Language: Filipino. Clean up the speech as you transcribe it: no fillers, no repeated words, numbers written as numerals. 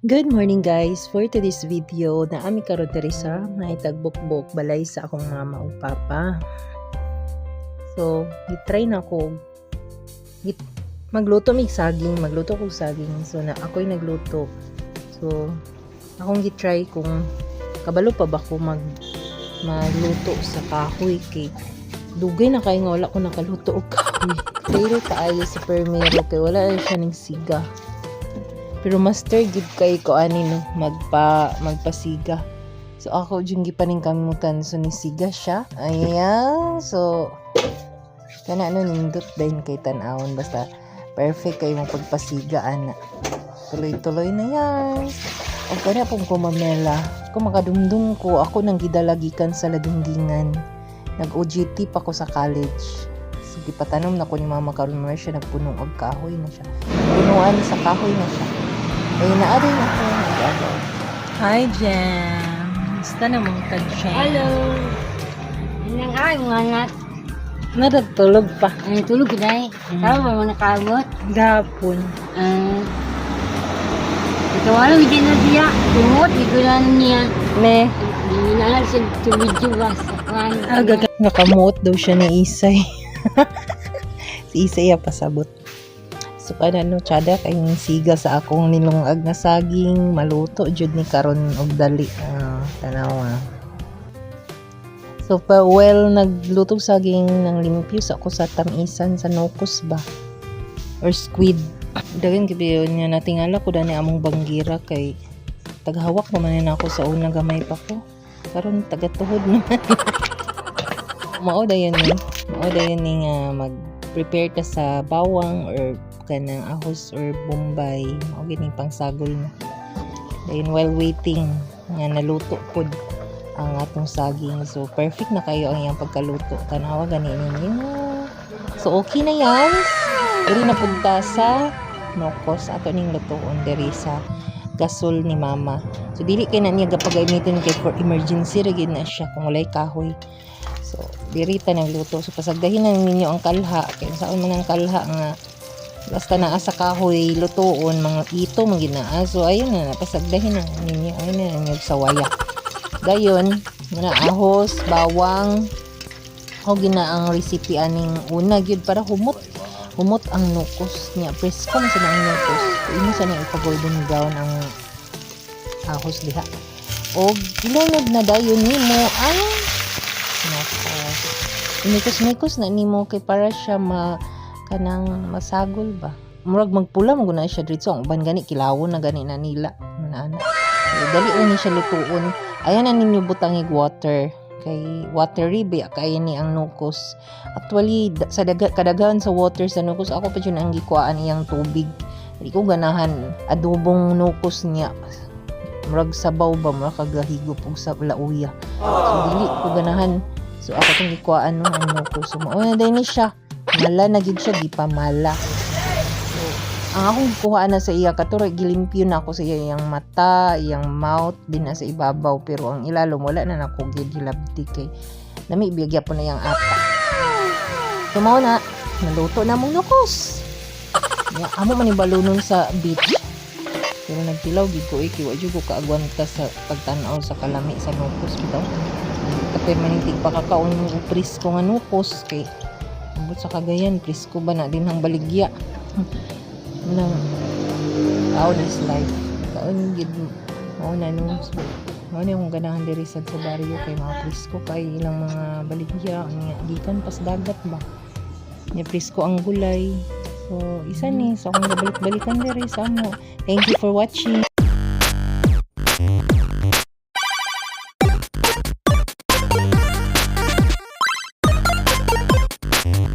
Good morning guys! For today's video, naami karon diri sa may tagbukbok balay sa akong mama o papa. So, gitry na ko magluto mig saging, So, ako'y nagluto. So, akong gitry kung kabalo pa ba ko magluto sa kahoy kay dugay na kay nga wala ko nakaluto og kahoy. Pero kaayo sa permero kay wala siya ning siga. Pero master gid kay ko ani no magpasiga. So ako jung gipaning kamutan so ni siga siya. Ayan. So kana nindot din kay tan-awon basta perfect kay mo pagpasiga ana. Tuloy-tuloy na yan. Og kana pong kumamela. Kung makadumdum ko ako nang gidalagikan sa ladingdingan. Nag-OJT pa ko sa college. Sige patanom na ko ni mama karon na siya nagpunong og kahoy na siya. Punuan sa kahoy na siya. Ay, naarin ako. Hi, Jem. Basta namang ka-Jem. Hello. Nang ay mga anak. Nadatulog pa. Ay, tulog ka dahil. Tama ba mga nakamot? Gapon. Ikaw alam, hindi na siya. Tumot, hindi na niya. Ne. Hindi na alam siya tumidyo ba sa kwan. Nakamuot daw siya ni Isay. Si Isay pasabot. So kana no tsada kay siga sa akong nilungag na saging maluto jud ni karon og dali. Tanawa. So pa nagluto saging ng limpyo sa ako sa tamisan sa nokos ba or squid. Dagan gibiyon niya natingala ko dani among banggira kay taghawak naman na ako sa una gamay pa ko. Karon tagatuhod naman. Mao dayon ni nga mag-prepare ta sa bawang or kanang ahos or bombay o gini pang sagol na. Then while waiting nga naluto pod ang atong saging, so perfect na kayo ang iyang pagkaluto. Tanawa gani ninyo. So okay na yan. Diri na punta sa nokos ato ning lutoon diri sa gasol ni mama. So dili kay na niya gapagamiton kay for emergency ra gid na siya kung walay kahoy. So diri ta nagluto. So pasagdahin na ninyo ang kalha kay saon man ang kalha nga basta naa sa kahoy lutoon mga ito mga ginaa. So ayun na napasagdahin na ninyo ayun na yung sawaya dayon na ahos bawang o ginaang recipe aning una gyud para humot ang nukos niya presko man sa ang nukos ino sa nang ipa-golden brown ang ahos diha o ilunod na dayon nimo ang nukos imikos-mikos na nimo kay para siya kanang masagol ba murag magpula mo guna siya dito ang uban gani kilawon na gani na nila ana dali na ni siya lutuon ayan na ninyo butangig water kay watery ba kay ni ang nukos actually sa kadaghan sa water sa nukos ako pa jud ang gikuan iyang tubig di ko ganahan adobong nukos niya murag sabaw ba murag kagahigop og sa lauya so dili ko ganahan so ako tong gikuan no ang nukos so mao na din siya mala na gid siya di pa mala. So, ang akong kuha na sa iya katuro gilimpyo na ako sa iya yang mata, yang mouth din na sa ibabaw pero ang ilalom wala na nako gid hilabti kay nami biyagya po na yang ata. So mao na naluto na mong nukos. Ya amo man ibalunon sa beach. Pero nagtilaw gid ko iki wa jud ko kaagwanta sa pagtan-aw sa kalami sa nukos bitaw. Kapay manintig pa kakaon ng upris ko nga nukos kay ambot sa Cagayan, presko ba na din ang baligya nang out is life kaon gid mao na no mao na yung ganahan diri sa barrio kay mga presko kay ilang mga baligya niya gikan pas dagat ba niya presko ang gulay so isa ni so akong balik-balikan diri sa amo. Thank you for watching.